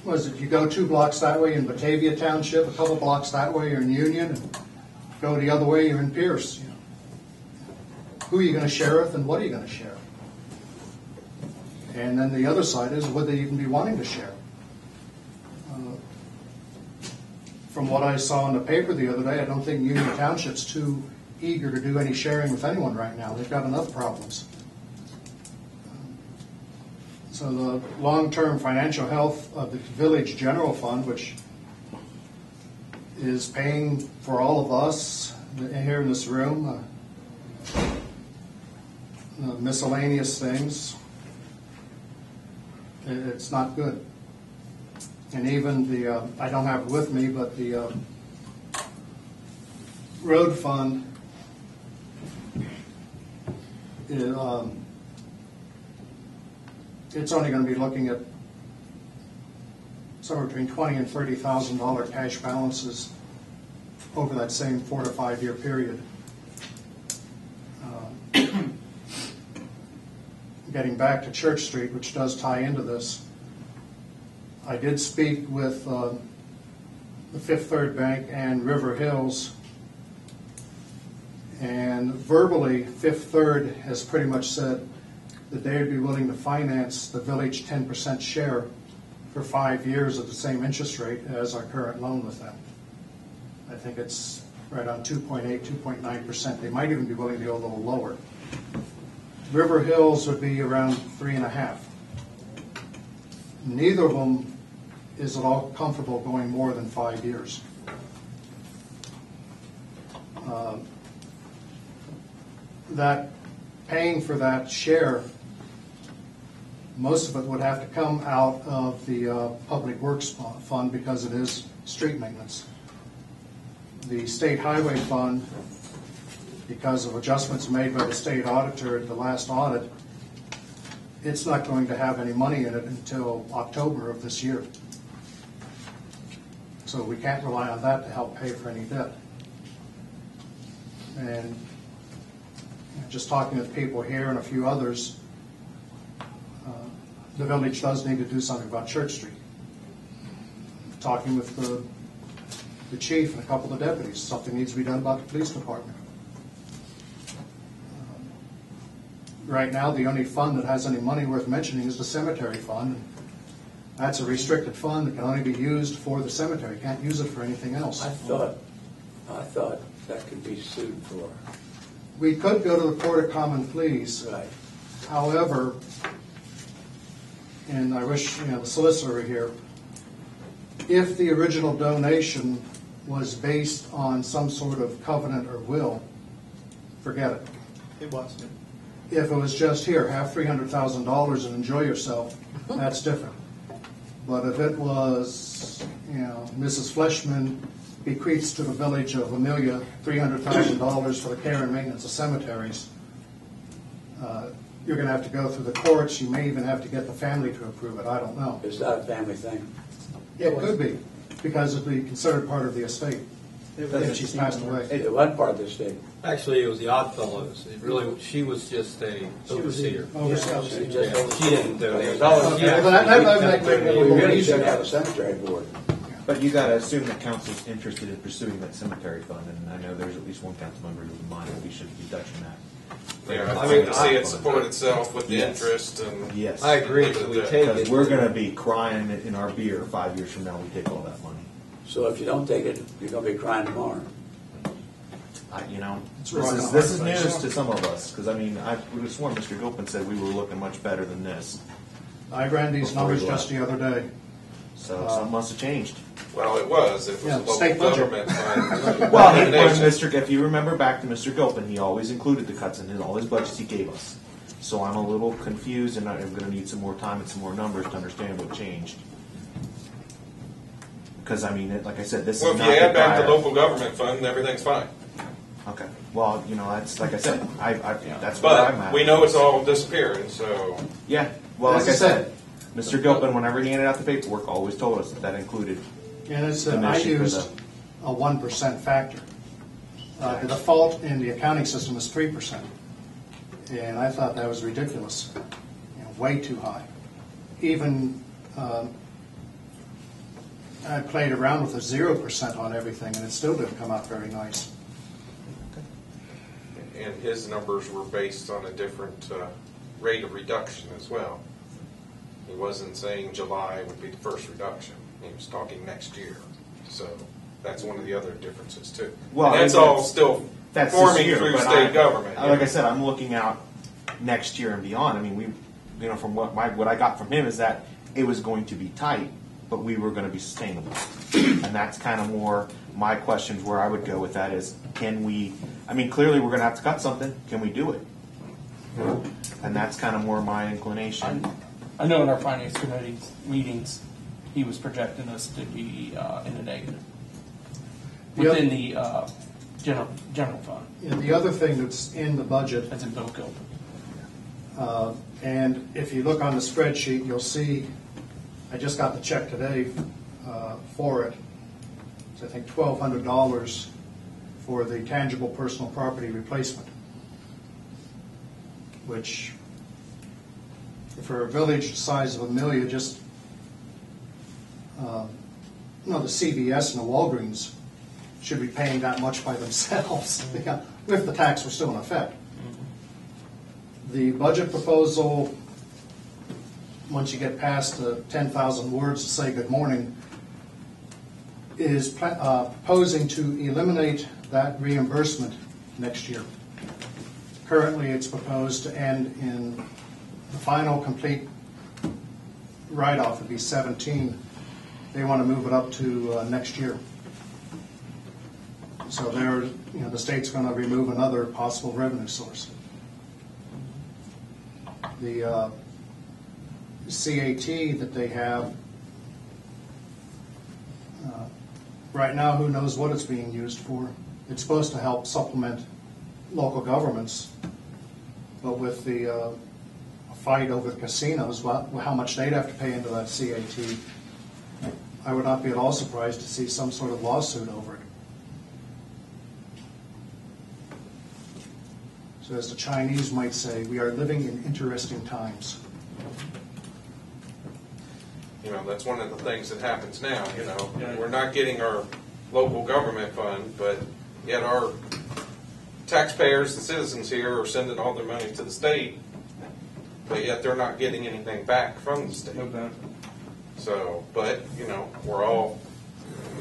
was it you go 2 blocks that way in Batavia Township, a couple blocks that way you're in Union, and go the other way you're in Pierce. You know. Who are you going to share with, and what are you going to share? And then the other side is, would they even be wanting to share? From what I saw in the paper the other day, I don't think Union Township's too eager to do any sharing with anyone right now. They've got enough problems. So the long-term financial health of the village general fund, which is paying for all of us here in this room, miscellaneous things, it's not good. And even the, I don't have it with me, but the road fund, it's only going to be looking at somewhere between $20,000 and $30,000 cash balances over that same 4 to 5 year period. Getting back to Church Street, which does tie into this, I did speak with the Fifth Third Bank and River Hills, and verbally Fifth Third has pretty much said that they would be willing to finance the village 10% share for 5 years at the same interest rate as our current loan with them. I think it's right on 2.8, 2.9%. They might even be willing to go a little lower. River Hills would be around 3.5. Neither of them is at all comfortable going more than 5 years. That paying for that share, most of it would have to come out of the Public Works Fund because it is street maintenance. The State Highway Fund, because of adjustments made by the state auditor at the last audit, it's not going to have any money in it until October of this year. So we can't rely on that to help pay for any debt. And just talking with people here and a few others, the village does need to do something about Church Street. Talking with the chief and a couple of the deputies, something needs to be done about the police department. Right now, the only fund that has any money worth mentioning is the cemetery fund. That's a restricted fund that can only be used for the cemetery. You can't use it for anything else. I thought that could be sued for. We could go to the Court of Common Pleas. Right. However, and I wish the solicitor were here, if the original donation was based on some sort of covenant or will, forget it. It was. If it was just here, have $300,000 and enjoy yourself, that's different. But if it was, Mrs. Fleshman bequeaths to the village of Amelia $300,000 for the care and maintenance of cemeteries, you're going to have to go through the courts. You may even have to get the family to approve it. I don't know. It's not a family thing. It could be, because it would be considered part of the estate if she's passed away. It wasn't part of the estate. Actually, it was the Oddfellows. It really, she was just a overseer. She didn't donate. We really should have a cemetery board. But you got to assume that council's interested in pursuing that cemetery fund, and I know there's at least one council member who's in mind that we should be touching that. Yeah, I mean, to see it support itself with the interest, and yes, I agree. So we take it. We're going to be crying in our beer 5 years from now. We take all that money. So if you don't take it, you're going to be crying tomorrow. This is news to some of us, because I would have sworn Mr. Gilpin said we were looking much better than this. I ran these numbers just the other day. So something must have changed. Well, it was. It was a local government fund. Well, if you remember back to Mr. Gilpin, he always included the cuts in all his budgets he gave us. So I'm a little confused, and I'm going to need some more time and some more numbers to understand what changed. Because like I said, this is not. Well, if you add back the local government fund, everything's fine. Okay. Well, that's like I said. That's where I'm at. But we know it's all disappearing. So yeah. Well, like I said, Mr. Gilpin, whenever he handed out the paperwork, always told us that included. And I used a 1% factor. The default in the accounting system is 3%, and I thought that was ridiculous. Way too high. Even I played around with a 0% on everything, and it still didn't come out very nice. And his numbers were based on a different rate of reduction as well. He wasn't saying July would be the first reduction. He was talking next year. So that's one of the other differences too. Well, and that's I mean, all still That's forming this year, through but state government. Like I said, I'm looking out next year and beyond. I mean, from what I got from him is that it was going to be tight, but we were going to be sustainable. And that's kind of more my questions where I would go with that is, can we, I mean, clearly we're going to have to cut something. Can we do it? And that's kind of more my inclination. I know in our finance committee meetings, he was projecting us to be in the negative within the general fund, And the other thing that's in the budget, as in Bill Gilpin. and if you look on the spreadsheet, you'll see, I just got the check today for it. It's, I think, $1,200 for the tangible personal property replacement, which for a village the size of Amelia, just the CVS and the Walgreens should be paying that much by themselves if the tax were still in effect. The budget proposal, once you get past the 10,000 words to say good morning, is proposing to eliminate that reimbursement next year. Currently, it's proposed to end in the final complete write-off would be 17. They want to move it up to next year. So the state's going to remove another possible revenue source. The CAT that they have, right now, who knows what it's being used for. It's supposed to help supplement local governments, but with the fight over the casinos, how much they'd have to pay into that CAT, I would not be at all surprised to see some sort of lawsuit over it. So as the Chinese might say, we are living in interesting times. That's one of the things that happens now. We're not getting our local government fund, but yet our taxpayers, the citizens here, are sending all their money to the state, but yet they're not getting anything back from the state. No benefit. So, but, we're all,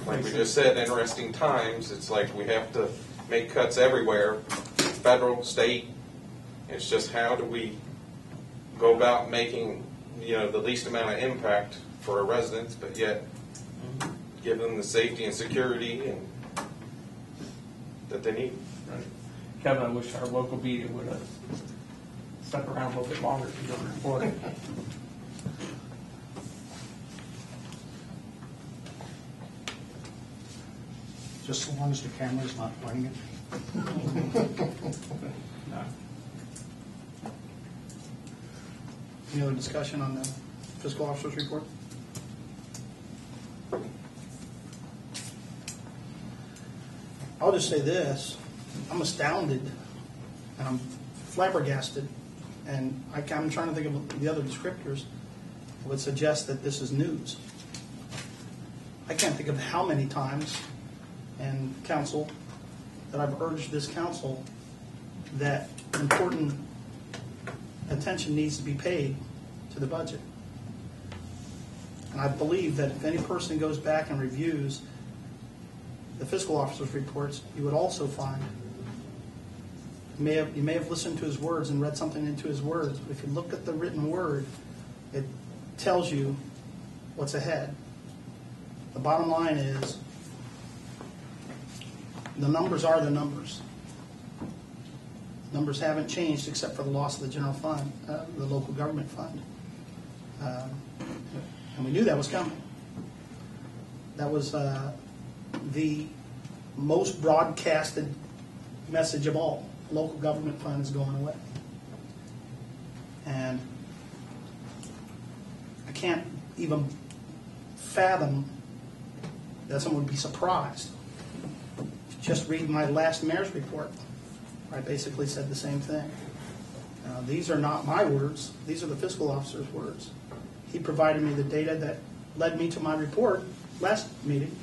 like we just said, interesting times. It's like we have to make cuts everywhere, federal, state. It's just how do we go about making, the least amount of impact for our residents, but yet give them the safety and security that they need. Right. Kevin, I wish our local media would have stuck around a little bit longer to do the report. Just so long as the camera's not playing it. No. Any other discussion on the fiscal officer's report? I'll just say this. I'm astounded and I'm flabbergasted, and I'm trying to think of the other descriptors that would suggest that this is news. I can't think of how many times in council that I've urged this council that important attention needs to be paid to the budget. And I believe that if any person goes back and reviews the fiscal officer's reports, you would also find, you may have listened to his words and read something into his words, but if you look at the written word, it tells you what's ahead. The bottom line is, the numbers are the numbers. Numbers haven't changed except for the loss of the general fund, the local government fund. And we knew that was coming. That was the most broadcasted message of all. Local government fund is going away. And I can't even fathom that someone would be surprised. Just read my last mayor's report. I basically said the same thing. These are not my words. These are the fiscal officer's words. He provided me the data that led me to my report, last meeting,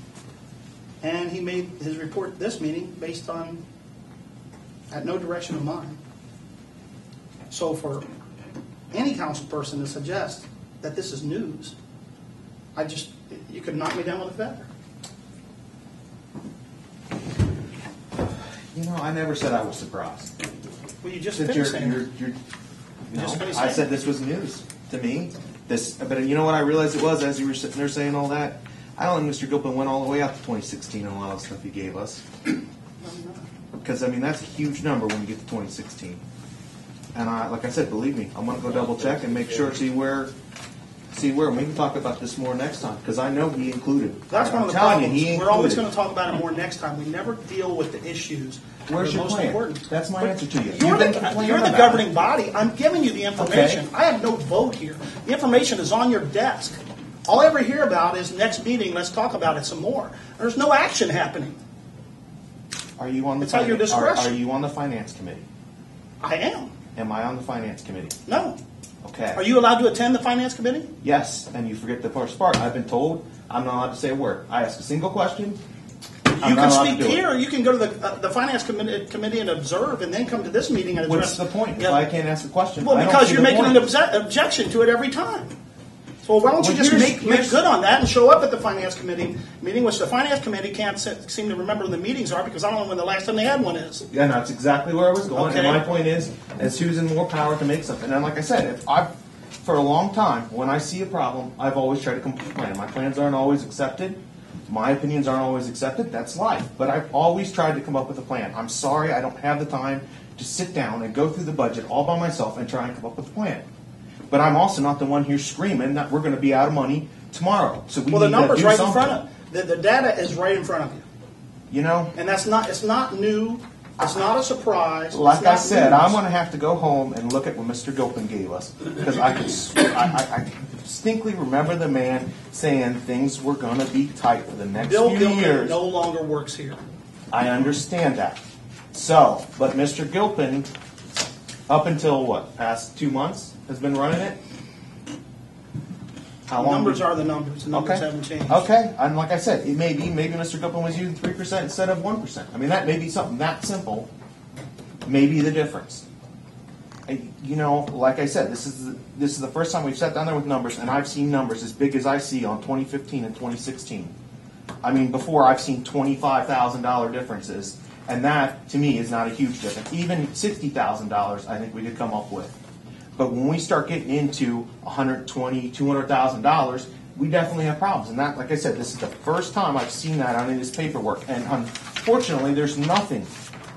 and he made his report this meeting based on, at no direction of mine. So for any council person to suggest that this is news, you could knock me down with a feather. You know, I never said I was surprised. Well, you just That finished saying no, finished I saying said this was news to me. But you know what I realized it was as you were sitting there saying all that? I don't think Mr. Gilpin went all the way up to 2016 on a lot of stuff he gave us. Because, I mean, that's a huge number when you get to 2016. And like I said, believe me, I'm going to go double check and make sure, see where, and we can talk about this more next time, because I know he included. That's one of the I'm telling problems. you, he We're always included. going to talk about it more next time. We never deal with the issues that Where's are your most plan? important. That's my But answer to you. You're You've been the, complaining you're the about governing it. body. I'm giving you the information. Okay. I have no vote here. The information is on your desk. All I ever hear about is next meeting, let's talk about it some more. There's no action happening. Are you on the It's at your discretion. Are you on the finance committee? I am. Am I on the finance committee? No. Okay. Are you allowed to attend the finance committee? Yes, and you forget the first part. I've been told I'm not allowed to say a word. I ask a single question. You I'm can not allowed to speak do it. here, or you can go to the finance committee and observe, and then come to this meeting and address. What's the point Yeah. if I can't ask a question? Well, I don't because see you're the making point. an objection to it every time. So why don't you Well, just here's- make good on that and show up at the finance committee meeting, which the finance committee can't seem to remember when the meetings are, because I don't know when the last time they had one is. Yeah, no, that's exactly where I was going. And Okay. my point is Susan more power to make something. And like I said, for a long time, when I see a problem, I've always tried to come up with a plan. My plans aren't always accepted. My opinions aren't always accepted. That's life. But I've always tried to come up with a plan. I'm sorry I don't have the time to sit down and go through the budget all by myself and try and come up with a plan. But I'm also not the one here screaming that we're going to be out of money tomorrow. So we Well, the need number's to do right something. in front of the data is right in front of you, You know, and it's not new. It's not a surprise. like It's I not said, news. I'm going to have to go home and look at what Mr. Gilpin gave us, because I can distinctly remember the man saying things were going to be tight for the next Bill few Gilpin years. no longer works here. I understand that. So, but Mr. Gilpin, up until what, past 2 months, has been running it? How long? Numbers are the numbers. The numbers Okay. haven't changed. Okay, and like I said, maybe Mr. Gilpin was using 3% instead of 1%. I mean, that may be something that simple. Maybe the difference. You know, like I said, this is the first time we've sat down there with numbers, and I've seen numbers as big as I see on 2015 and 2016. I mean, before I've seen $25,000 differences, and that to me is not a huge difference. Even $60,000, I think we could come up with. But when we start getting into $120,000, $200,000, we definitely have problems. And that, like I said, this is the first time I've seen that on this paperwork. And unfortunately, there's nothing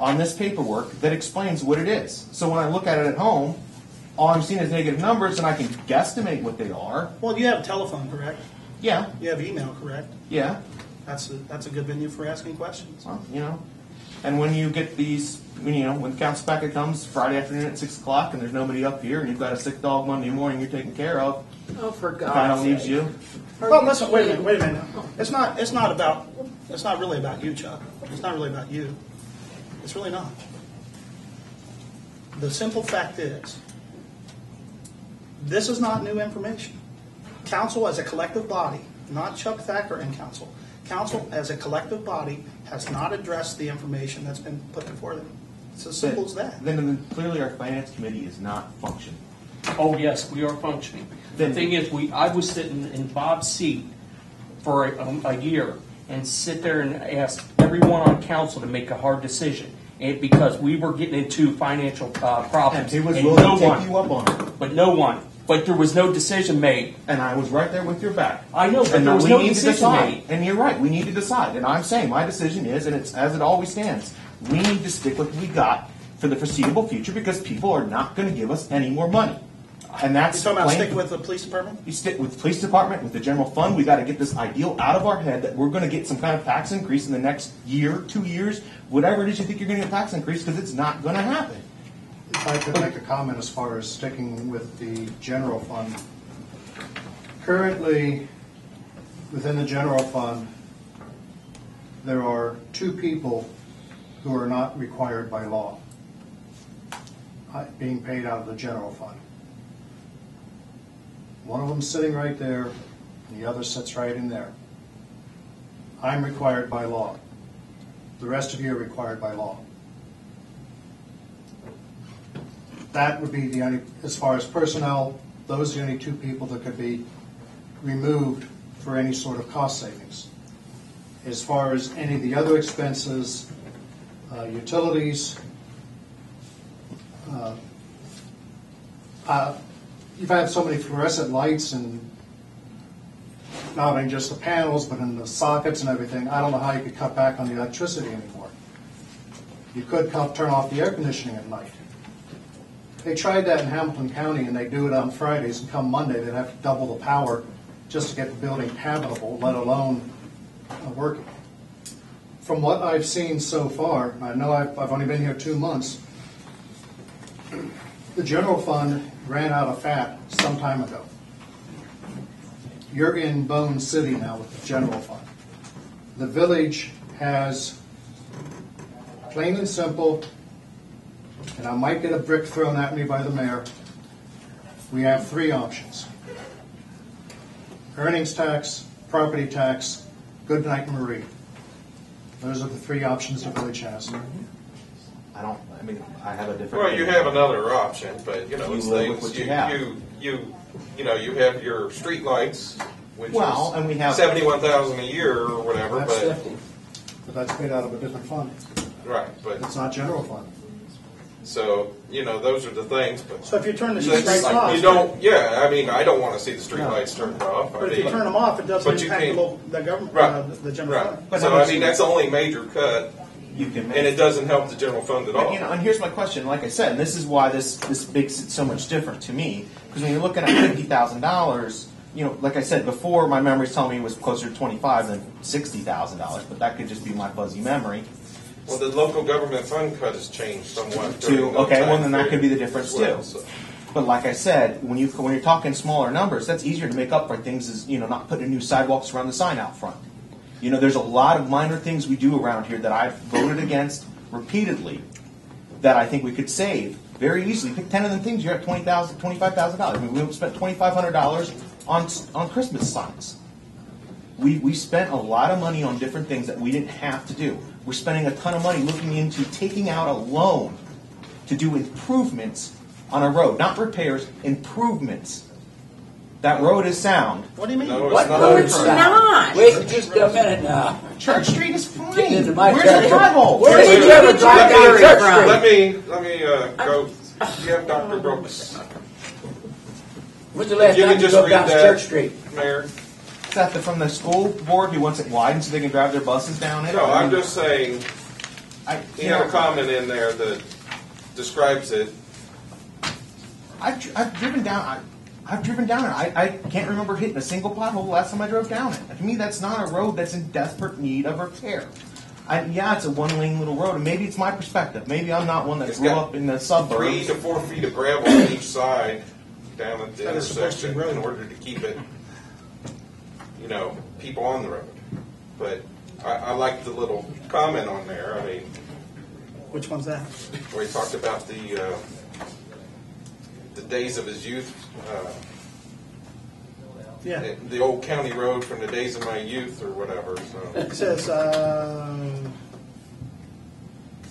on this paperwork that explains what it is. So when I look at it at home, all I'm seeing is negative numbers, and I can guesstimate what they are. Well, you have telephone, correct? Yeah, You have email, correct? yeah. That's a good venue for asking questions. Well, you know, and when you get these, when the council packet comes Friday afternoon at 6 o'clock, and there's nobody up here, and you've got a sick dog Monday morning you're taking care of, Oh, for it kind God's of leaves sake. you. Well, listen, wait a minute now. It's not really about you, Chuck. It's not really about you. It's really not. The simple fact is, this is not new information. Council as a collective body, not Chuck Thacker and council, council as a collective body has not addressed the information that's been put before them. It's as simple as that. Then clearly our finance committee is not functioning. Oh, yes, we are functioning. The Then- thing is, I was sitting in Bob's seat for a year and sit there and ask everyone on council to make a hard decision. And because we were getting into financial And problems. he was and willing no to take one, you up on it. but there was no decision made. And I was right there with your back. I know, but And there was we no need to decision decide. made. And you're right, we need to decide. And I'm saying my decision is, and it's as it always stands, we need to stick with what we got for the foreseeable future, because people are not going to give us any more money. And that's You're talking about plain- sticking with the police department? You stick with the police department, with the general fund. We got to get this ideal out of our head that we're going to get some kind of tax increase in the next year, 2 years, whatever it is you think you're going to get a tax increase, because it's not going to happen. If I could make a comment as far as sticking with the general fund. Currently, within the general fund, there are 2 people who are not required by law being paid out of the general fund. One of them's sitting right there, and the other sits right in there. I'm required by law. The rest of you are required by law. That would be the only, as far as personnel, those are the only two people that could be removed for any sort of cost savings. As far as any of the other expenses, utilities, you've had so many fluorescent lights and not in just the panels, but in the sockets and everything. I don't know how you could cut back on the electricity anymore. You could turn off the air conditioning at night. They tried that in Hamilton County, and they do it on Fridays, and come Monday, they'd have to double the power just to get the building habitable, let alone working. From what I've seen so far, I know I've only been here 2 months, the general fund ran out of fat some time ago. You're in Bone City now with the general fund. The village has, plain and simple, and I might get a brick thrown at me by the mayor, we have 3 options. Earnings tax, property tax, Goodnight Marie. Those are the 3 options the village has. I have a different. Well, you have another option, but you know, You it's live with things, what you have. you have your street lights, which Well, is and we have- 71,000 a year or whatever, That's but 50. But that's paid out of a different fund. right, but It's not general fund. so those are the things, but. So if you turn the That's- street lights off, you don't, yeah, I mean, I don't want to see the street lights turned off. I but if you mean, turn them off, it doesn't But you impact the can't- local, the government, Right. the general right. fund. But So how I much- mean, that's the only major cut, You can make. and it doesn't help the general fund at all. But, and here's my question. Like I said, and this is why this makes it so much different to me. Because when you're looking at $50,000, like I said before, my memory's telling me it was closer to $25,000 than $60,000. But that could just be my fuzzy memory. Well, the local government fund cut has changed somewhat. during that Okay, well time then that could be the period difference as well, too. so. But like I said, when you're talking smaller numbers, that's easier to make up for things as not putting new sidewalks around the sign out front. There's a lot of minor things we do around here that I've voted against repeatedly that I think we could save very easily. Pick 10 of them things, you're at $20,000, $25,000. I mean, we spent $2,500 on Christmas signs. We spent a lot of money on different things that we didn't have to do. We're spending a ton of money looking into taking out a loan to do improvements on a road, not repairs, improvements. That road is sound. What do you mean? No, What? it's not. No, it's not. Wait just a minute now. Church Street is fine. Get into my Where's the territory. pothole? Where did you ever drive down Church Street? Let me go. You have Dr. Brooks, When's the last You time can you just drove read down that. Church Street? Mayor. Is that from the school board who wants it widened so they can drive their buses down it? No, I'm just saying, he you had know, a comment in there that describes it. I've driven down. I've driven down it. I can't remember hitting a single pothole last time I drove down it. To me, that's not a road that's in desperate need of repair. It's a one-lane little road, and maybe it's my perspective. Maybe I'm not one that It's grew got up in the 3 suburbs. to 4 feet of gravel on each side down at the That is supposed to be intersection in road. order to keep it, people on the road. But I like the little comment on there. I mean, Which one's that? where he talked about the days of his youth. Yeah. The old county road from the days of my youth or whatever. So. It says,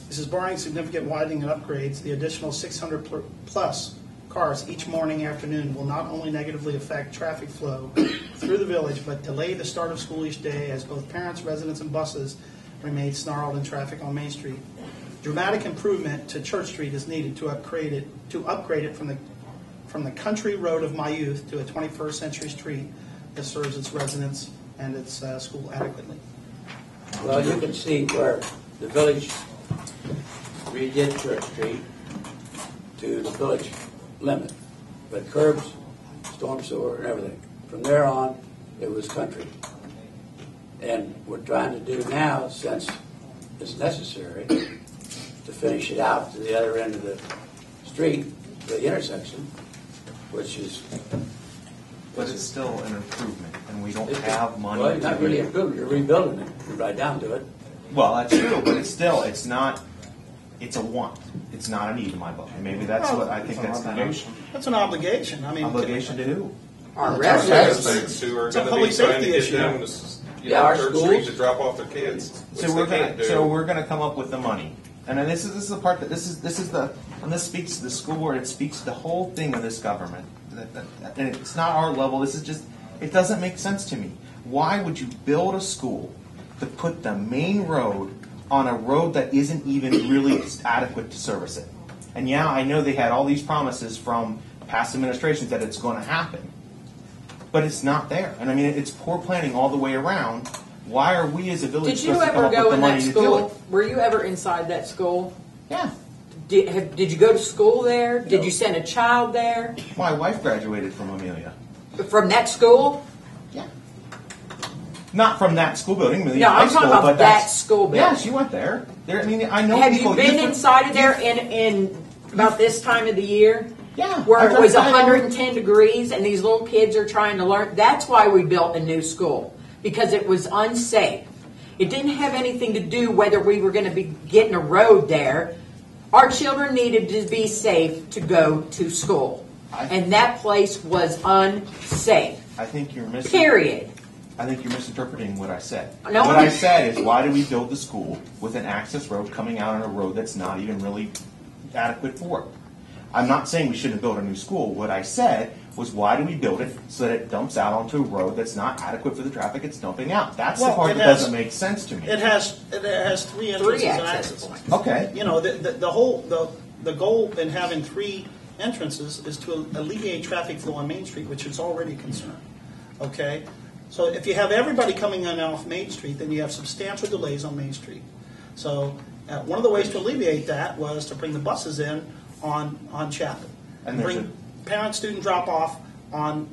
this is barring significant widening and upgrades, the additional 600 plus cars each morning afternoon will not only negatively affect traffic flow through the village, but delay the start of school each day as both parents, residents, and buses remain snarled in traffic on Main Street. Dramatic improvement to Church Street is needed to upgrade it from the country road of my youth to a 21st century street that serves its residents and its school adequately. Well, you can see where the village redid Church Street to the village limit, but curbs, storm sewer, and everything. From there on, it was country. And we're trying to do now, since it's necessary, to finish it out to the other end of the street, the intersection, which is... But it's still an improvement, and we don't have money. Well, it's not really improvement, you're rebuilding it, you're right down to it. Well, that's true, but it's not. It's a want. It's not a need in my book. And maybe that's what I think that's kind of That's an obligation. I mean, obligation to do. Our Taxpayers residents, who are It's a going to public be trying to safety get issue. them Yeah, our Third Street schools. to drop off their kids, which So they we're can't gonna do. so we're gonna come up with the money, and then this is the part that this is the and this speaks to the school board. It speaks to the whole thing of this government, and it's not our level. This is just it doesn't make sense to me. Why would you build a school to put the main road on a road that isn't even really adequate to service it? And yeah, I know they had all these promises from past administrations that it's going to happen, but it's not there. And I mean, it's poor planning all the way around. Why are we as a village Did you supposed to come ever up with go the in that money to do it? school? Were you ever inside that school? Yeah. Did you go to school there? Did you send a child there My wife graduated from Amelia. from that school? Yeah. Not from that school building, Amelia No, High I'm talking School, about but that that's- school building. Yeah, she went there. There, I mean, I know Have people. you been can- inside of there in about this time of the year? Yeah. Where I've it was done- 110 degrees and these little kids are trying to learn. That's why we built a new school, because it was unsafe. It didn't have anything to do whether we were going to be getting a road there. Our children needed to be safe to go to school. And that place was unsafe. I think you're missing. Period. I think you're misinterpreting what I said. No, what I'm- I said is, why do we build the school with an access road coming out on a road that's not even really adequate for it? I'm not saying we shouldn't build a new school. What I said was, why do we build it so that it dumps out onto a road that's not adequate for the traffic it's dumping out? That's the Well, part it that has- doesn't make sense to me. It has three entrances and access access points. Okay. You know, the goal in having three entrances is to alleviate traffic flow on Main Street, which is already a concern. Okay? So if you have everybody coming in off Main Street, then you have substantial delays on Main Street. So one of the ways to alleviate that was to bring the buses in on Chapel. And there's bring parent-student drop-off on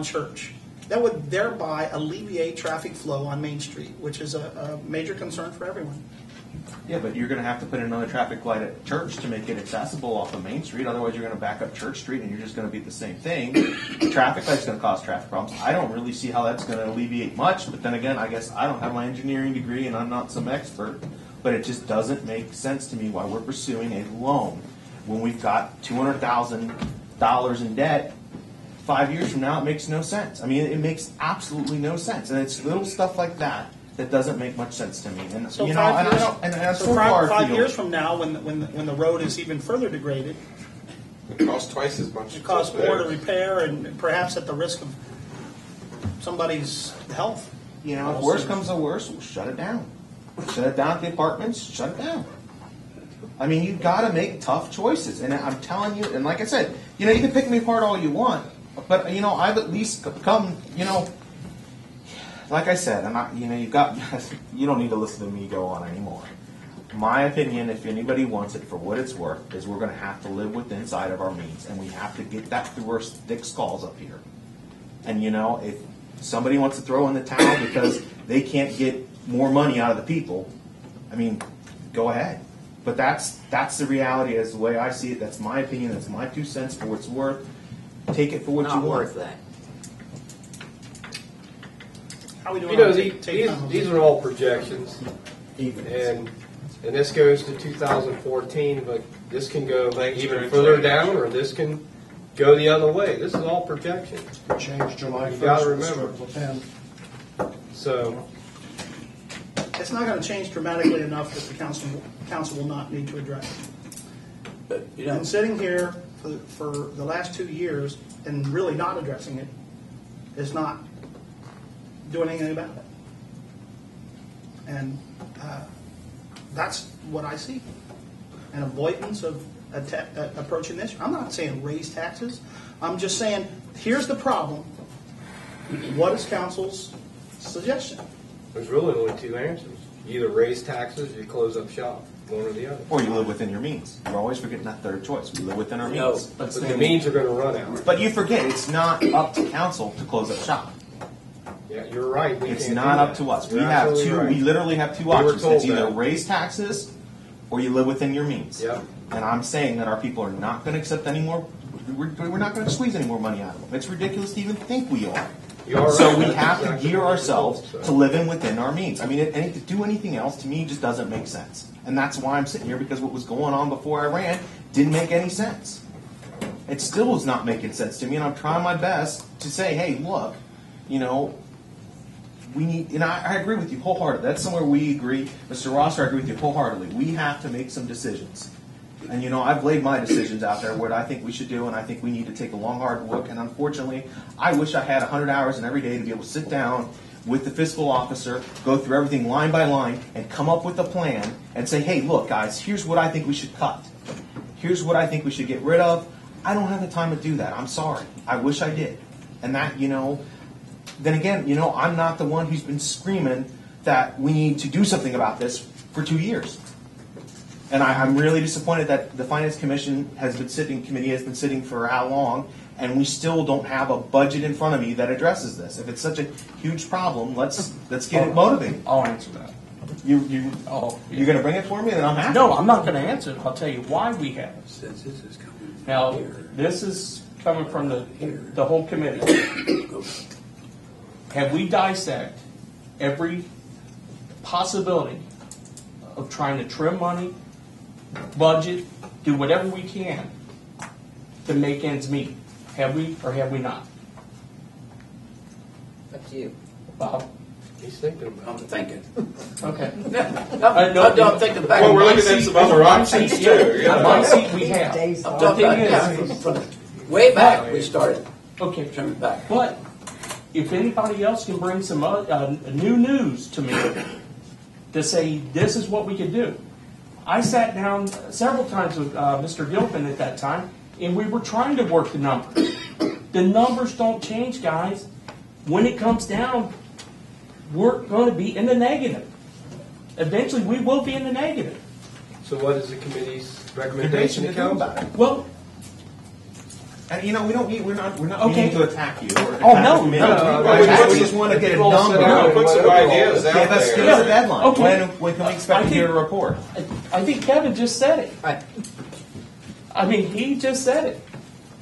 Church. That would thereby alleviate traffic flow on Main Street, which is a major concern for everyone. Yeah, but you're going to have to put in another traffic light at Church to make it accessible off of Main Street. Otherwise, you're going to back up Church Street, and you're just going to be the same thing. The traffic light's going to cause traffic problems. I don't really see how that's going to alleviate much. But then again, I guess I don't have my engineering degree, and I'm not some expert. But it just doesn't make sense to me why we're pursuing a loan when we've got $200,000 in debt. 5 years from now, it makes no sense. I mean, it makes absolutely no sense, and it's little stuff like that that doesn't make much sense to me. And So you know, five and years, I don't, and so so far five feel- years from now, when the road is even further degraded, It costs twice as much. it costs to more to repair. repair and perhaps at the risk of somebody's health. You know, if worse comes to worse, we'll shut it down. Shut it down at the apartments, shut it down. I mean, you've got to make tough choices. And I'm telling you, and like I said, you know, you can pick me apart all you want, but, you know, I've at least come, you know, like I said, I'm not, you know, you don't need to listen to me go on anymore. My opinion, if anybody wants it for what it's worth, is we're going to have to live within inside of our means, and we have to get that through our thick skulls up here. And, you know, if somebody wants to throw in the towel because they can't get more money out of the people, I mean, go ahead. But that's the reality as the way I see it. That's my opinion. That's my 2 cents for what it's worth. Take it for what Not you want. worth that. How we doing? You know, on take time? these are all projections, and this goes to 2014, but this can go Things even are further changed. down, or this can go the other way. This is all projections. Change July You 1st. gotta to remember. Circle 10. So, It's not going to change dramatically enough that the council will not need to address. But, you know, And sitting here for the last 2 years and really not addressing it is not doing anything about it. And that's what I see. An avoidance of approaching this. I'm not saying raise taxes. I'm just saying, here's the problem. What is council's suggestion? there's really only two answers. You either raise taxes or you close up shop, one or the other. Or you live within your means. You're always forgetting that third choice. We live within our No. means. But the means are going to run out. But you forget, it's not up to council to close up shop. Yeah, you're right. We It's can't not do up that. to us. We You're have absolutely two. right. We literally have two We were options. told It's either that. raise taxes or you live within your means. Yep. And I'm saying that our people are not going to accept any more. We're not going to squeeze any more money out of them. It's ridiculous to even think we are. You are So right. we That's have to exactly gear what we're ourselves told, to so. living within our means. I mean, to do anything else to me just doesn't make sense. And that's why I'm sitting here, because what was going on before I ran didn't make any sense. It still is not making sense to me, and I'm trying my best to say, hey, look, you know, we need, and I agree with you wholeheartedly. That's somewhere we agree. Mr. Rosser, I agree with you wholeheartedly. We have to make some decisions. And I've laid my decisions out there, what I think we should do, and I think we need to take a long, hard look. And unfortunately, I wish I had 100 hours in every day to be able to sit down with the fiscal officer, go through everything line by line, and come up with a plan and say, hey, look, guys, here's what I think we should cut. Here's what I think we should get rid of. I don't have the time to do that. I'm sorry. I wish I did. And that, then again, I'm not the one who's been screaming that we need to do something about this for 2 years. And I'm really disappointed that the Finance Committee has been sitting for how long, and we still don't have a budget in front of me that addresses this. If it's such a huge problem, let's get it motivated. I'll answer that. You're going to bring it for me, and I'm happy. No, I'm not going to answer it. I'll tell you why we have it. Since this is coming Now, here, this is coming from the whole committee. Have we dissect every possibility of trying to trim money, budget, do whatever we can to make ends meet? Have we or have we not? Up to you. Bob? He's thinking about I'm thinking. Okay. I'm thinking back. Well, we're My looking at seat- some other my options seat, too. yeah. My seat we have. I'm The talking thing about is, from way back we started okay, trimming back. but if anybody else can bring some new news to me to say this is what we could do. I sat down several times with Mr. Gilpin at that time, and we were trying to work the numbers. The numbers don't change, guys. When it comes down, we're going to be in the negative. Eventually, we will be in the negative. So what is the committee's Recommendation recommendation to to do council? about it. Well, And we don't need, we're not Okay. meaning to attack you. Or Oh, attack no, the committee. no, We just want to get a Roll number. it out. Put some ideas out Give us there. a deadline. Okay. When can we expect to hear a report? I think Kevin just said it. Right. I mean, he just said it.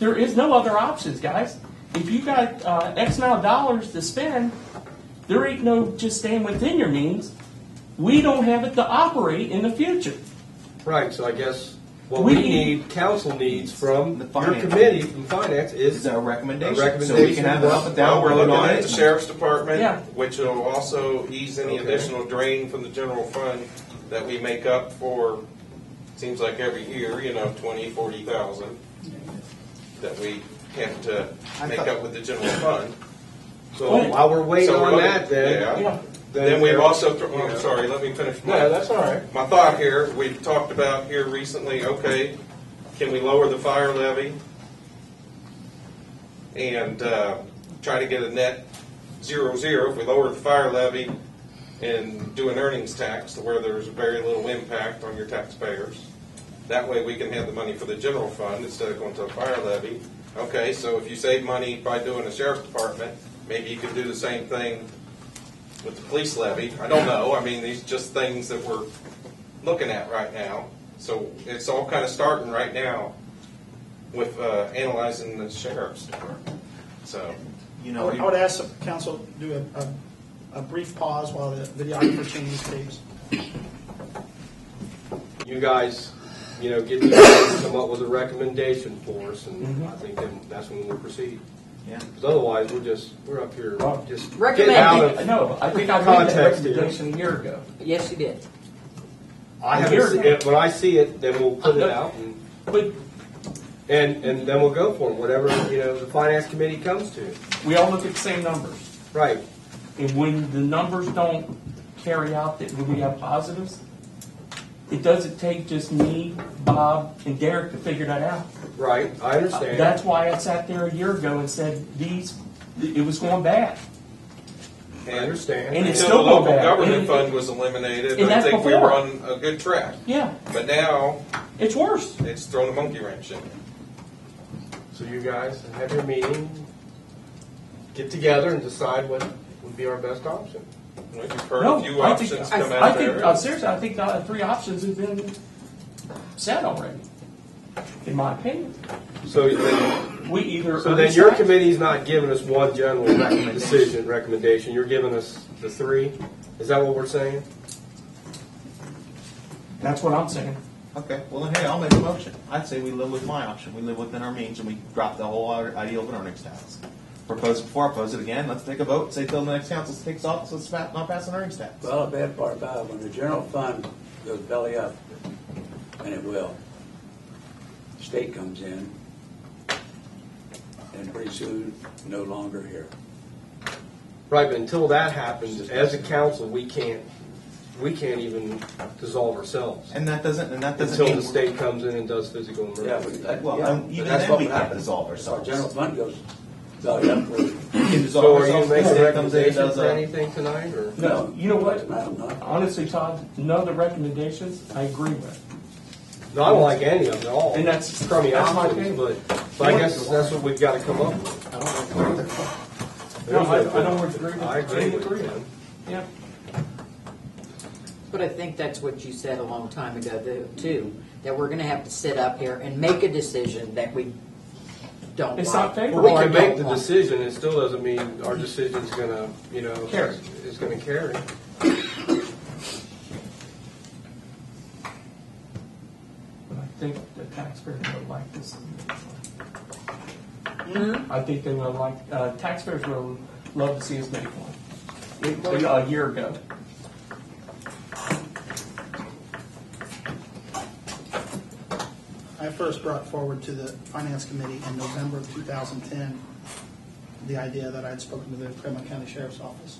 There is no other options, guys. If you got X amount of dollars to spend, there ain't no just staying within your means. We don't have it to operate in the future. Right, so I guess what We we need- need, council needs from The your finance. committee, from finance, Is is a recommendation. A recommendation. So we can have an up and down Well, we're vote looking on at it. the sheriff's department, Yeah. which will also ease any Okay. additional drain from the general fund that we make up for, seems like every year, 20, 40,000 that we have to make up with the general fund. so Well, while we're waiting So we're on looking- that then. yeah. Then we've also, I'm sorry, let me finish No, that's all right. my thought here. We've talked about here recently, okay, can we lower the fire levy and try to get a net 0-0? If we lower the fire levy and do an earnings tax to where there's very little impact on your taxpayers, that way we can have the money for the general fund instead of going to a fire levy. Okay, so if you save money by doing a sheriff's department, maybe you could do the same thing with the police levy. I don't know. I mean, these are just things that we're looking at right now. So it's all kind of starting right now with analyzing the sheriff's department. So, I would ask the council to do a brief pause while the videographer changes tapes. You guys, get together and come up with a recommendation for us, and I think then that's when we'll proceed. Yeah. Because otherwise, we're up here Well, just recommend- getting out of. No, I think I made that Context here. recommendation a year ago. Yes, you did. I a haven't year seen ago. it. When I see it, then we'll put it out, But and then we'll go for it. Whatever the finance committee comes to. we all look at the same numbers. Right. And when the numbers don't carry out that we have positives, it doesn't take just me, Bob, and Derek to figure that out. Right. I understand. That's why I sat there a year ago and said it was going bad. I understand. And it's until the still going local bad. government And- fund was eliminated, and I that's think we before. were on a good track. Yeah, But now it's worse. it's thrown a monkey wrench in. So you guys have your meeting, get together, and decide what would be our best option. You've heard No, a few I think, options come I out think there. seriously, I think the 3 options have been said already, in my opinion. So then, We either. so then your committee's not giving us one general recommendation. You're giving us the 3. Is that what we're saying? That's what I'm saying. Okay, well then, hey, I'll make a motion. I'd say we live with my option. We live within our means and we drop the whole idea of an earnings tax. proposed it before, oppose it again. Let's take a vote. Say till the next council takes office, let's not pass an earnings tax. Well, the bad part about it, when the general fund goes belly up, and it will, the state comes in, and pretty soon, no longer here. Right, but until that happens, as a council, we can't even dissolve ourselves And that doesn't until mean the state comes in and does physical emergency. Yeah, but that, Well, yeah, and but even that's then what we would can't happen. dissolve Our ourselves. general fund goes belly up. We can dissolve So are you ourselves. making a State comes in and recommendation does for a- anything tonight, or? No, you know what? I'm not. Honestly, Todd, none of the recommendations I agree with. No, I don't like any of them at all. And that's crummy my options, opinion. but I guess that's what we've got to come up with. I don't like either. No, I don't agree with I agree with agree you. with. Yeah. But I think that's what you said a long time ago, too, that we're going to have to sit up here and make a decision that we don't It's like. not favorable. Well, we or can make don't the want. decision, it still doesn't mean our decision's gonna, Carry. is gonna carry. But I think the taxpayers would like this. Mhm. I think they will like, taxpayers will love to see us make one. A year ago. I first brought forward to the Finance Committee in November of 2010 the idea that I had spoken to the Fremont County Sheriff's Office.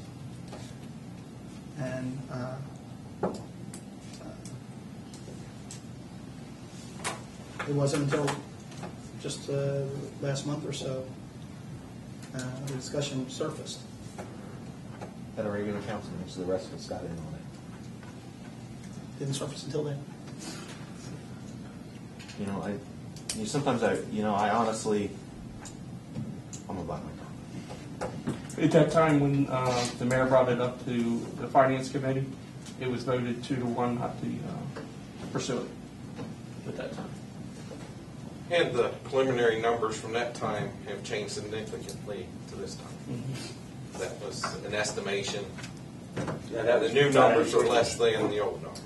And it wasn't until just last month or so the discussion surfaced. At a regular council meeting, so the rest of us got in on it. Didn't surface until then. Sometimes I honestly, I'm about my time. At that time, when the mayor brought it up to the finance committee, it was voted 2-1 not to pursue it at that time. And the preliminary numbers from that time have changed significantly to this time. Mm-hmm. That was an estimation. Yeah, that The was new about numbers are it. less than the old numbers.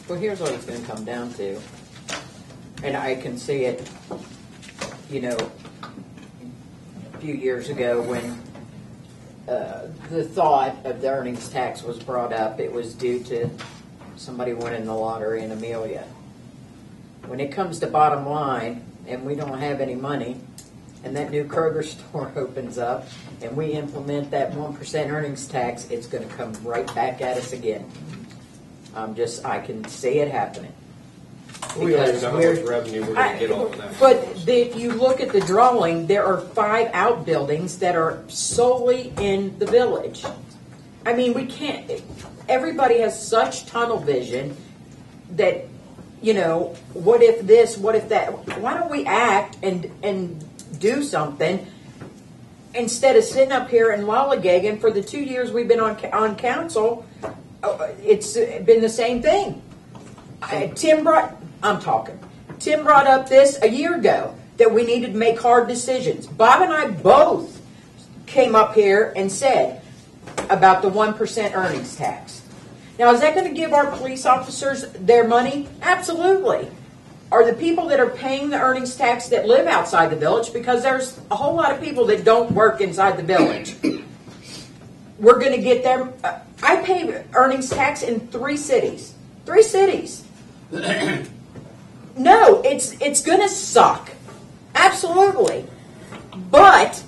Well, here's what it's going to come down to, and I can see it, a few years ago when the thought of the earnings tax was brought up. It was due to somebody winning the lottery in Amelia. When it comes to bottom line, and we don't have any money, and that new Kroger store opens up, and we implement that 1% earnings tax, it's going to come right back at us again. I can see it happening. We don't even know how much Because revenue we're gonna get off of that. But if you look at the drawing, there are 5 outbuildings that are solely in the village. I mean, we can't, everybody has such tunnel vision that, what if this, what if that? Why don't we act and do something instead of sitting up here and lollygagging? For the 2 years we've been on council, it's been the same thing. Tim brought up this a year ago, that we needed to make hard decisions. Bob and I both came up here and said about the 1% earnings tax. Now, is that going to give our police officers their money? Absolutely. Are the people that are paying the earnings tax that live outside the village? Because there's a whole lot of people that don't work inside the village. We're going to get them. I pay earnings tax in 3 cities. 3 cities. No, it's going to suck. Absolutely. But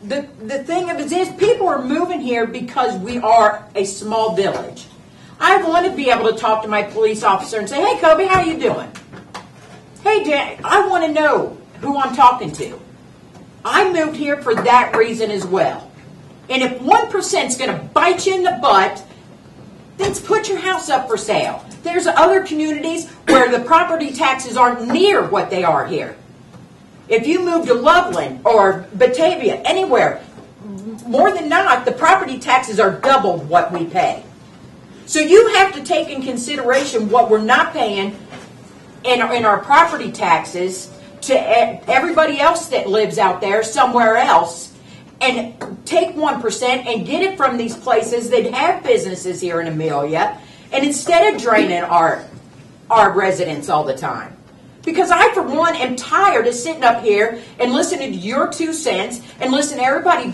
the thing of it is, people are moving here because we are a small village. I want to be able to talk to my police officer and say, "Hey, Kobe, how you doing? Hey, Dan, I want to know who I'm talking to." I moved here for that reason as well. And if 1% is going to bite you in the butt, then put your house up for sale. There's other communities where the property taxes aren't near what they are here. If you move to Loveland or Batavia, anywhere, more than not, the property taxes are double what we pay. So you have to take in consideration what we're not paying in our property taxes to everybody else that lives out there somewhere else. and take 1% and get it from these places that have businesses here in Amelia, and instead of draining our residents all the time. Because I, for one, am tired of sitting up here and listening to your 2 cents and listening to everybody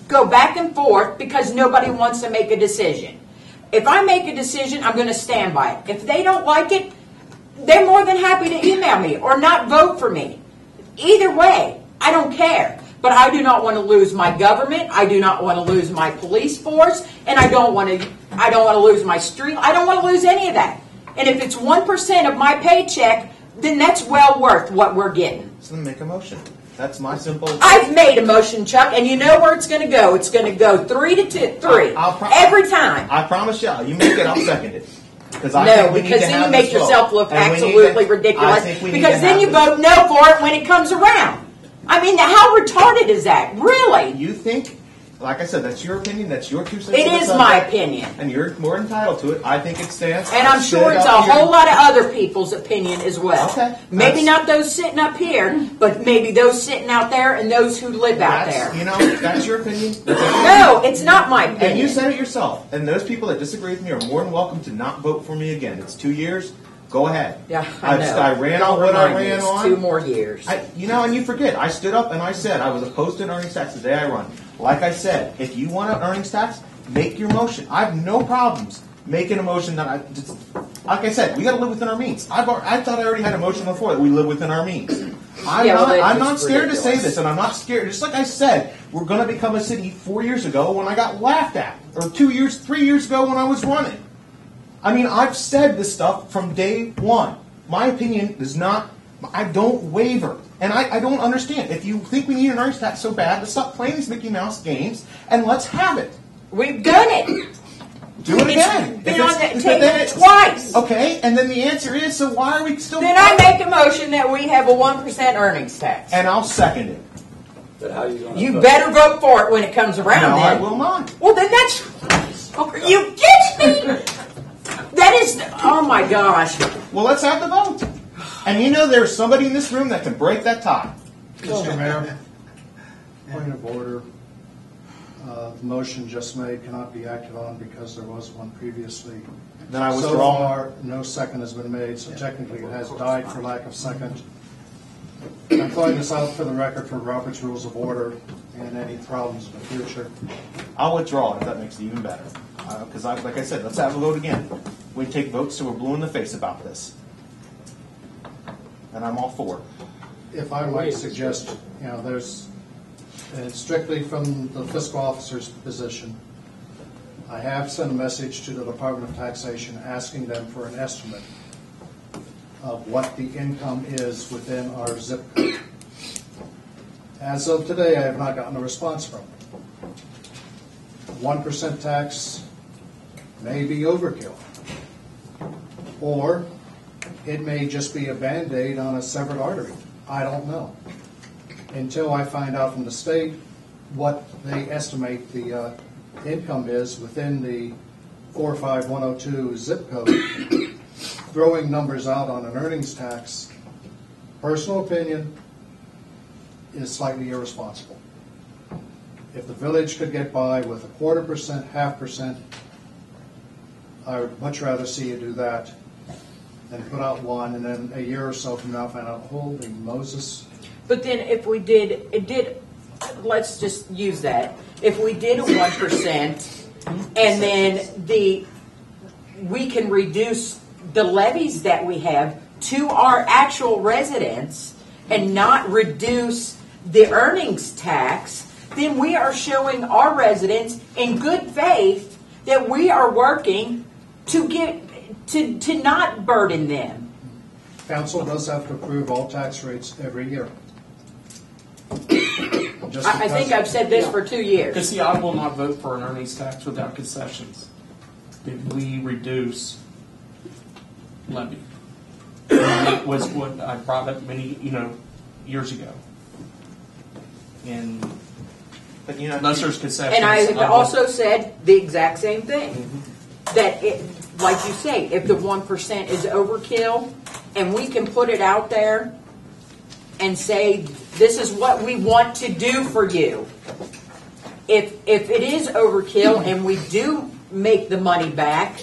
go back and forth because nobody wants to make a decision. If I make a decision, I'm going to stand by it. If they don't like it, they're more than happy to email me or not vote for me. Either way, I don't care. But I do not want to lose my government. I do not want to lose my police force, and I don't want to lose my street. I don't want to lose any of that. And if it's 1% of my paycheck, then that's well worth what we're getting. So then make a motion. That's my simple. I've made a motion, Chuck, and you know where it's going to go. It's going to go 3-3 every time. I promise you. You make it, I'll second it. Because then you make yourself look absolutely ridiculous. Because then you vote no for it when it comes around. I mean, how retarded is that? Really? You think, like I said, that's your opinion, that's your 2 cents. It is my opinion. And you're more entitled to it. I think it stands. And I'm sure it's a whole lot of other people's opinion as well. Okay. Maybe not those sitting up here, but maybe those sitting out there and those who live out there. You know, that's your opinion. No, it's not my opinion. And you said it yourself. And those people that disagree with me are more than welcome to not vote for me again. It's 2 years. Go ahead. Yeah, I know. I ran on what I ran on. 2 more years. And you forget. I stood up and I said I was opposed to an earnings tax the day I run. Like I said, if you want an earnings tax, make your motion. I have no problems making a motion that like I said, we got to live within our means. I thought I already had a motion before that we live within our means. I'm not scared to say this, and I'm not scared. Just like I said, we're going to become a city 4 years ago when I got laughed at, or 3 years ago when I was running. I mean, I've said this stuff from day one. My opinion is not, I don't waver. And I don't understand. If you think we need an earnings tax so bad, let's stop playing these Mickey Mouse games and let's have it. We've done it. Do it again. It's been on the table twice. Okay, and then the answer is, so why are we still... Then I make a motion that we have a 1% earnings tax. And I'll second it. But how are you going to You vote? better vote for it when it comes around. No, then. I will not. Well, then that's... Are you kidding me? That is... Oh, my gosh. Well, let's have the vote. And you know there's somebody in this room that can break that tie. Mr. Mayor, point of order. The motion just made cannot be acted on because there was one previously. Then I So withdraw. far, no second has been made, so technically it has died for lack of second. I'm throwing this out for the record for Robert's Rules of Order and any problems in the future. I'll withdraw if that makes it even better. Because, like I said, let's have a vote again. We take votes till we're blue in the face about this. And I'm all for it. If I might suggest, there's strictly from the fiscal officer's position, I have sent a message to the Department of Taxation asking them for an estimate of what the income is within our zip code. As of today, I have not gotten a response from them. 1% tax may be overkill, or it may just be a Band-Aid on a severed artery. I don't know. Until I find out from the state what they estimate the income is within the 45102 zip code, throwing numbers out on an earnings tax, personal opinion, is slightly irresponsible. If the village could get by with 0.25%, 0.5%, I would much rather see you do that than put out one, and then a year or so from now find out, holy Moses. But then if we let's just use that. If we did a 1%, and then we can reduce the levies that we have to our actual residents and not reduce the earnings tax, then we are showing our residents in good faith that we are working to not burden them. Council does have to approve all tax rates every year. I think I've said this for 2 years. Because see, I will not vote for an earnings tax without concessions. If we reduce levy, it was what I brought up many years ago. But Unless there's concessions. And I also said the exact same thing. Mm-hmm. That, like you say, if the 1% is overkill, and we can put it out there and say, this is what we want to do for you, if it is overkill and we do make the money back,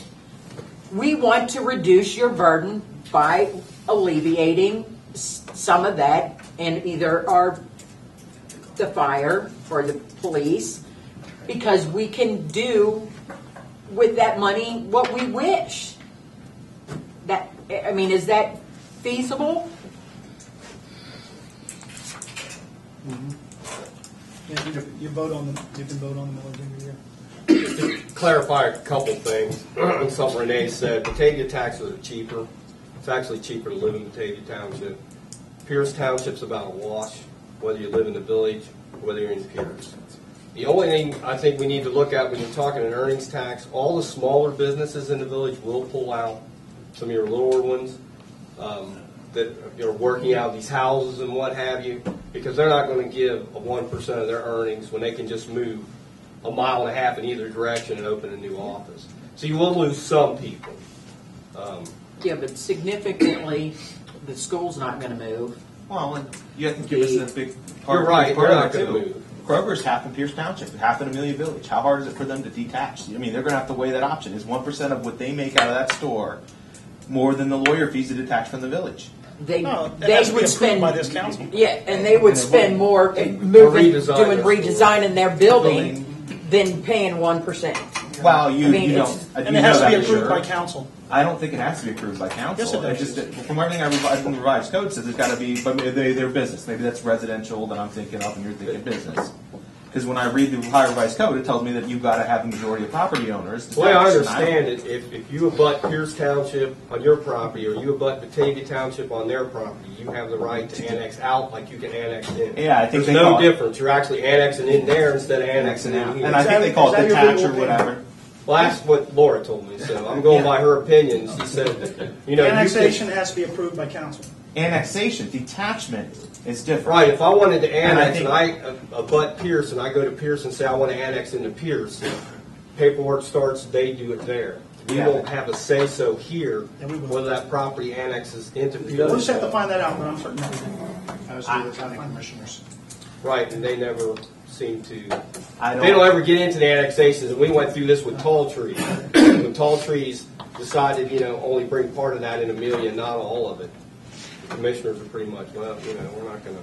we want to reduce your burden by alleviating some of that in either the fire or the police, because we can do with that money what we wish. That, I mean, is that feasible? Yeah, you vote on them. You can vote on them every year. Clarify a couple things. Something Renee said, Batavia taxes are cheaper. It's actually cheaper to live in Batavia Township. Pierce Township's about a wash, whether you live in the village or whether you're in Pierce. The only thing I think we need to look at when you're talking an earnings tax, all the smaller businesses in the village will pull out, some of your lower ones that are working out these houses and what have you, because they're not going to give a 1% of their earnings when they can just move a mile and a half in either direction and open a new office. So you will lose some people. Yeah, but significantly, the school's not going to move. Well, and you have to give us a big part. You're right, part they're of not it, going to too. move. Kroger's half in Pierce Township, half in Amelia Village. How hard is it for them to detach? I mean, they're going to have to weigh that option. Is 1% of what they make out of that store more than the lawyer fees to detach from the village? They No, it they has to be would approved spend by this council. Yeah, and they would spend more moving, doing redesigning their building than paying 1%. Well, you I mean, don't. it's- You And know it has to that be for approved sure. by council. I don't think it has to be approved by council. Yes, it does. Just from everything I revised from the revised code says it's got to be, but they're business. Maybe that's residential that I'm thinking of, and you're thinking business. Because when I read the Ohio revised code, it tells me that you've got to have the majority of property owners. The way I understand it, if you abut Pierce Township on your property, or you abut Batavia Township on their property, you have the right to annex out like you can annex in. Yeah, I think There's they no call it- difference. You're actually annexing in there instead of annexing in here. And I think they call it Is that your detach legal or opinion? whatever. Well, that's what Laura told me, so I'm going by her opinions. She said, you know, Annexation has to be approved by council. Annexation, detachment is different. Right, if I wanted to And I annex think- and I abut Pierce and I go to Pierce and say I want to annex into Pierce, paperwork starts, they do it there. We Yeah. won't have a say-so here Yeah, we will. whether that property annexes into We'll just have to Pierce. find that out, but I'm certain that we do. As do the county commissioners. Right, and they never seem to, I they don't ever get into the annexations, and we went through this with Tall Trees. When Tall Trees decided, you know, only bring part of that in Amelia, not all of it. The commissioners are pretty much, well, you know, we're not gonna.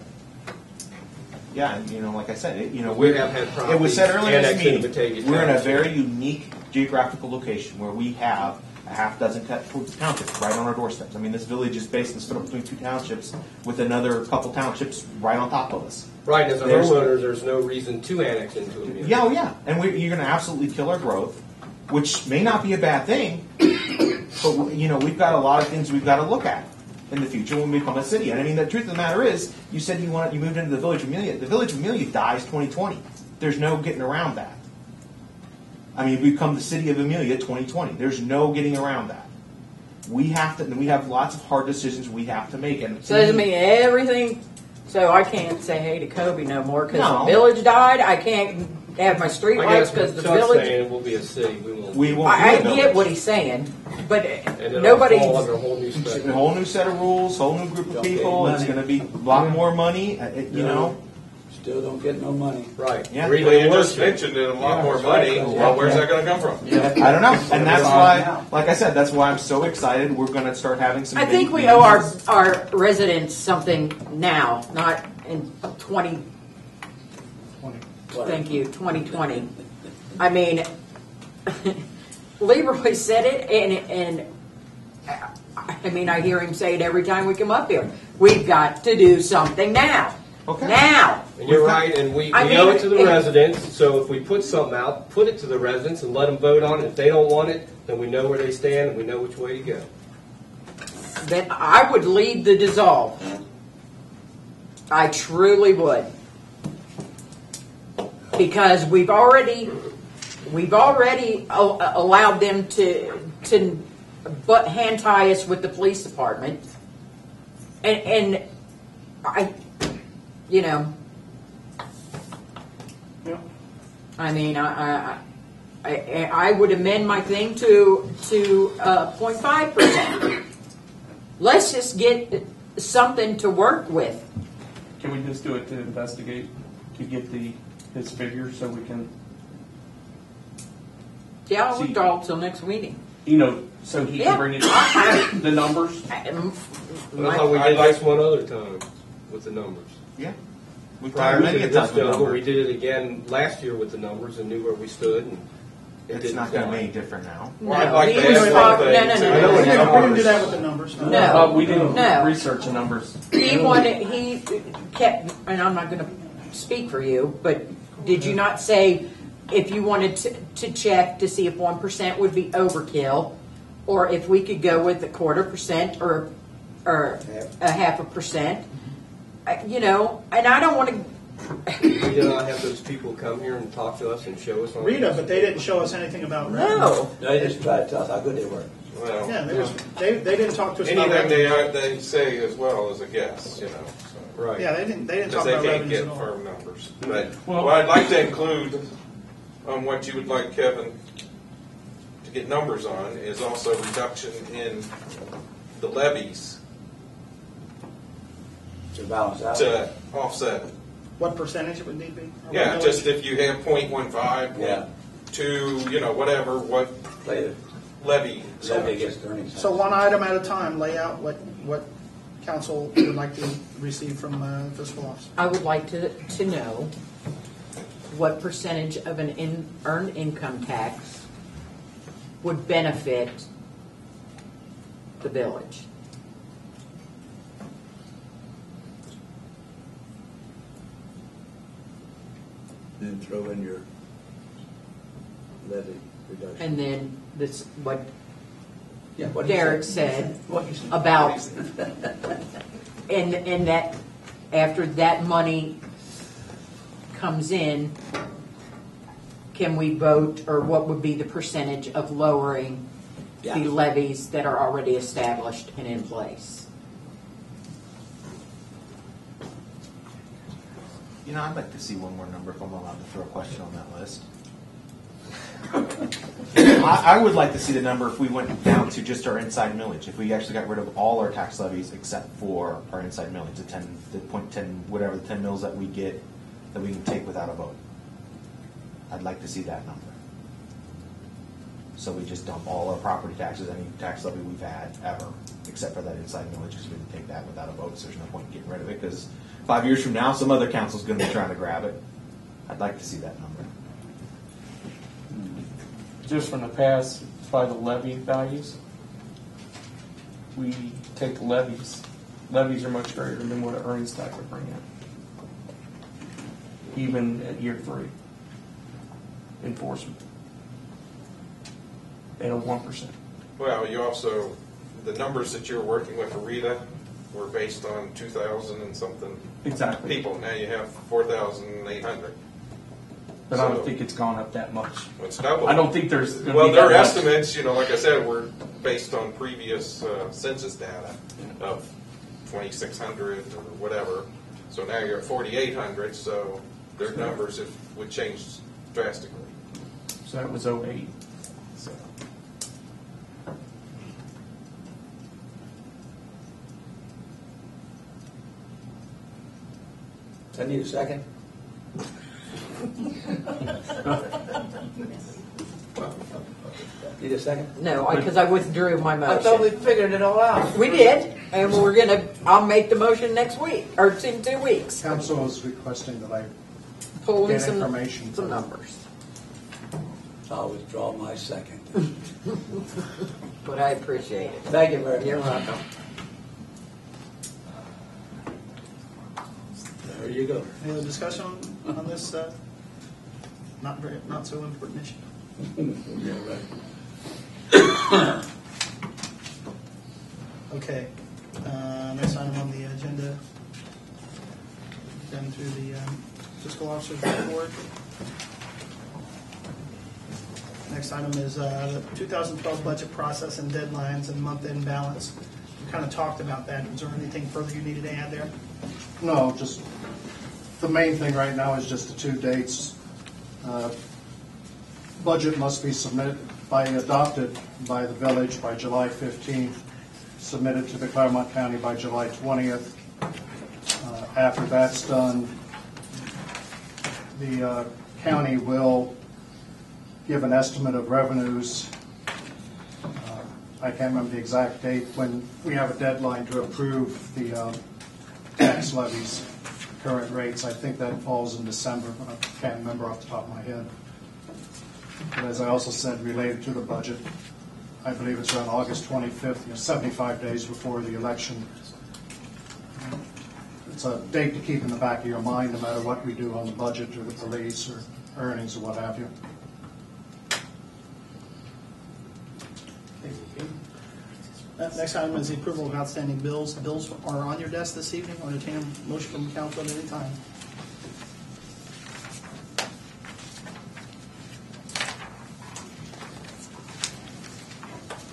Yeah, and like I said, We have had it was said earlier in this properties annexed into meeting, Batavia we're in a Township. very unique geographical location where we have a half dozen townships right on our doorsteps. I mean, this village is basically split up between two townships with another couple townships right on top of us. Right, as a There's- homeowner, there's no reason to annex into Amelia. Yeah, oh yeah, and you're going to absolutely kill our growth, which may not be a bad thing, but we've got a lot of things we've got to look at in the future when we become a city. And I mean, the truth of the matter is, you said you moved into the village of Amelia. The village of Amelia dies 2020. There's no getting around that. I mean, we become the city of Amelia 2020. There's no getting around that. We have lots of hard decisions we have to make. And So doesn't mean everything. So I can't say hey to Kobe no more because No. the village died. I can't have my street I lights guess because what the Chuck's village. saying, we'll be a city, we won't. we won't I be a get village. what he's saying, but And it'll nobody. fall under a whole new A spectrum. whole new set of rules, whole new group of people. It's going to be a lot more money. Still don't get no money. Right. Yeah. Or even Well, you worse, just mentioned it, a lot Yeah, more that's money. right. Well, where's that going to come from? I don't know, and that's why, like I said, that's why I'm so excited. We're going to start having some. I think big we owe meetings. our residents something now, not in 20. 20. Thank you, 2020. I mean, Leroy said it, and I mean, I hear him say it every time we come up here. We've got to do something now. Okay. Now. And you're right, and we I mean, owe it to the it- residents, so if we put something out, put it to the residents and let them vote on it. If they don't want it, then we know where they stand and we know which way to go. Then I would lead the dissolve. I truly would. Because we've already allowed them to butt hand tie us with the police department. And I, Yeah. I mean, I would amend my thing to 0.5%. Let's just get something to work with. Can we just do it to investigate, to get the his figures so we can, Yeah, I'll See- withdraw till next meeting. so he Yeah. can bring it, the numbers. Well, how we did this one other time with the numbers. Yeah. We've Prior done to many a this times with deal, but we numbers. did it again last year with the numbers and knew where we stood, and it It's didn't not going to fly. be any different now. Well, I'd No, like he to was add one talking- thing. no, no, too. no, We no. didn't, we didn't do Numbers. that with the numbers. No. We didn't No. research the numbers. He kept, and I'm not gonna speak for you, but did you not say if you wanted to check to see if 1% would be overkill, or if we could go with a 1/4% or a 0.5%? And I don't wanna, We did not have those people come here and talk to us and show us. On Rita, but they didn't show us anything about revenue. no. They just tried to tell us how good they were. Well, Yeah, they didn't talk to us about anything revenue. they say as well as a guess, so. Right. Yeah, they didn't Because talk they about can't revenues get at all. firm numbers. But Well- what I'd like to include on what you would like Kevin to get numbers on is also reduction in the levies To balance out. to offset it. What percentage it would need to be? Yeah, just if you have 0.15, Yeah. 0.2, whatever, what Play the levy. levy against earnings. So one item at a time, lay out what council would like to receive from fiscal office. I would like to know what percentage of an earned income tax would benefit the village. Then throw in your levy reduction. And then this, what Yeah, what he Derek said about, and that after that money comes in, can we vote, or what would be the percentage of lowering the Yeah. levies that are already established and in place? I'd like to see one more number if I'm allowed to throw a question on that list. I would like to see the number if we went down to just our inside millage. If we actually got rid of all our tax levies except for our inside millage, the 0.10, whatever the 10 mils that we get that we can take without a vote. I'd like to see that number. So we just dump all our property taxes, any tax levy we've had ever, except for that inside millage, because we can take that without a vote. So there's no point in getting rid of it, because 5 years from now, some other council's going to be trying to grab it. I'd like to see that number. Just from the past, by the levy values, we take levies. Levies are much greater than what an earnings tax would bring in, even at year 3 enforcement. At a 1%. Well, you also, the numbers that you're working with, Rita, were based on 2,000 and something Exactly. people. Now you have 4,800. But I So- don't think it's gone up that much. It's double. I don't think there's gonna Well, be their that much. estimates, like I said, were based on previous census data of 2,600 or whatever. So now you're at 4,800, so their numbers would change drastically. So that was 08. So. I need a second. Need a second? No, because I withdrew my I thought we motion. figured it all out. We did, and I'll make the motion next week, or in 2 weeks. Council is requesting that I Pull in get some information. numbers. I'll withdraw my second. But I appreciate it. Thank you very You're much. welcome. There you go. Any other discussion on this not so important issue? Yeah, right. Okay, next item on the agenda, done through the fiscal officer's report. Next item is the 2012 budget process and deadlines and month-end balance. We kind of talked about that. Is there anything further you needed to add there? No, just, the main thing right now is just the 2 dates. Budget must be adopted by the village by July 15th, submitted to the Claremont County by July 20th. After that's done, the county will give an estimate of revenues. I can't remember the exact date when we have a deadline to approve the tax levies, current rates. I think that falls in December, but I can't remember off the top of my head. But as I also said, related to the budget, I believe it's around August 25th, 75 days before the election. It's a date to keep in the back of your mind no matter what we do on the budget or the police or earnings or what have you. Next item is the approval of outstanding bills. The bills are on your desk this evening. I'll entertain a motion from the council at any time.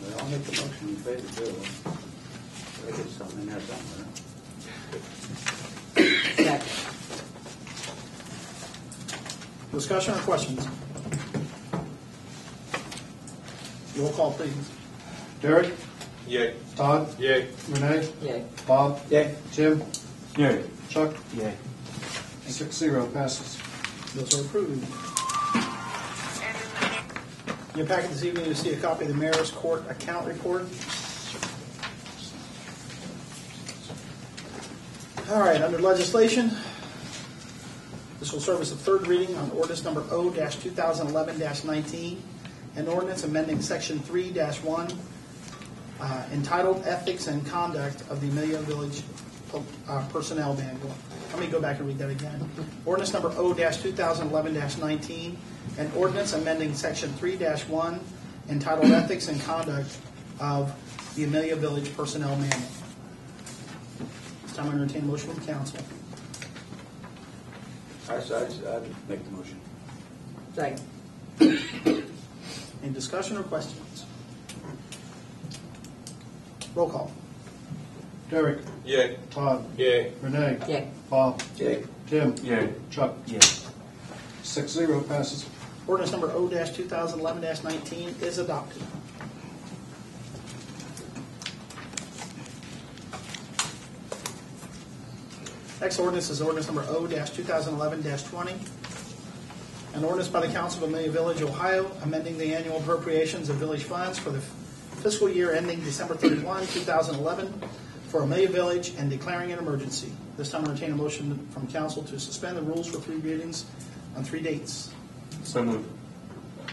Well, I'll make the motion to pay the bill. I get something in there somewhere. Second. Discussion or questions? Roll call, please. Derek? Yay. Todd? Yay. Renee? Yay. Bob? Yay. Jim? Yay. Chuck? Yay. 6-0 passes. Bills are approved. In your packet this evening, you'll see a copy of the Mayor's Court account report. All right, under legislation, this will serve as the third reading on ordinance number O-2011-19, an ordinance amending section 3-1 entitled Ethics and Conduct of the Amelia Village Personnel Manual. Let me go back and read that again. Ordinance number O-2011-19, an ordinance amending section 3-1 entitled Ethics and Conduct of the Amelia Village Personnel Manual. This time I entertain a motion from council. I'd make the motion. Second. Any discussion or questions? Roll call. Derek? Yay. Todd? Yay. Renee? Yay. Bob? Yay. Jim? Yay. Chuck? Yay. 6-0 passes. Ordinance number O-2011-19 is adopted. Next ordinance is ordinance number O-2011-20. An ordinance by the Council of Amelia Village, Ohio, amending the annual appropriations of village funds for the fiscal year ending December 31, 2011 for Amelia Village and declaring an emergency. This time I entertain a motion from council to suspend the rules for 3 readings on 3 dates. So moved.